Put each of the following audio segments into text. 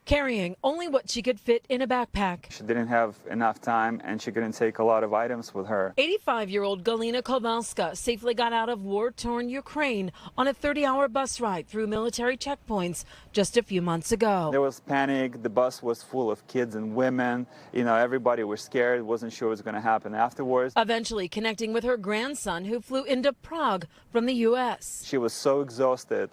carrying only what she could fit in a backpack. She didn't have enough time and she couldn't take a lot of items with her. 85-year-old Galina Kowalska safely got out of war-torn Ukraine on a 30-hour bus ride through military checkpoints just a few months ago. There was panic. The bus was full of kids and women. Everybody was scared, wasn't sure what was going to happen afterwards. Eventually connecting with her grandson, who flew into Prague from the U.S. She was so exhausted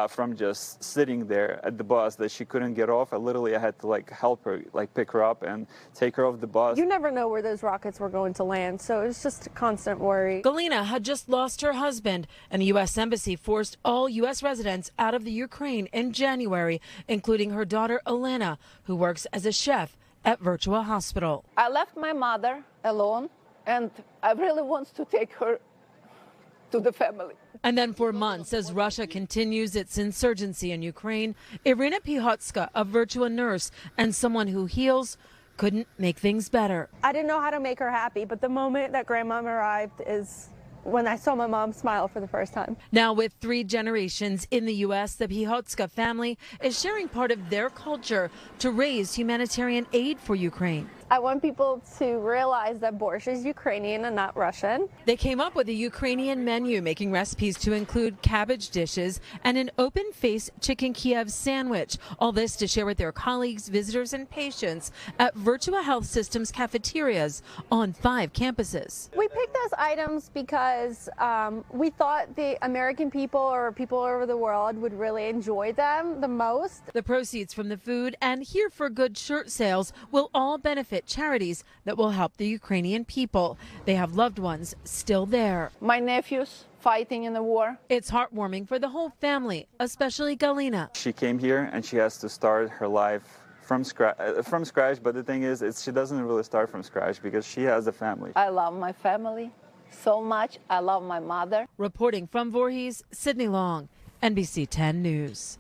from just sitting there at the bus that she couldn't get off. I had to help her, pick her up and take her off the bus. You never know where those rockets were going to land, so it was just a constant worry. Galina had just lost her husband, and the U.S. Embassy forced all U.S. residents out of the Ukraine in January, including her daughter Elena, who works as a chef at Virtua Hospital. I left my mother alone, and I really want to take her to the family. And then for months, as Russia continues its insurgency in Ukraine, Irina Pihotska, a Virtua nurse and someone who heals, couldn't make things better. I didn't know how to make her happy, but the moment that grandmom arrived is when I saw my mom smile for the first time. Now with 3 generations in the U.S., the Pihotska family is sharing part of their culture to raise humanitarian aid for Ukraine. I want people to realize that borscht is Ukrainian and not Russian. They came up with a Ukrainian menu, making recipes to include cabbage dishes and an open-faced chicken Kiev sandwich. All this to share with their colleagues, visitors, and patients at Virtua Health Systems cafeterias on 5 campuses. We picked those items because we thought the American people or people all over the world would really enjoy them the most. The proceeds from the food and Here for Good shirt sales will all benefit charities that will help the Ukrainian people. They have loved ones still there. My nephew's fighting in the war. It's heartwarming for the whole family, especially Galina. She came here and she has to start her life from scratch, but the thing is, she doesn't really start from scratch because she has a family. I love my family so much. I love my mother. Reporting from Voorhees, Cydney Long, NBC 10 News.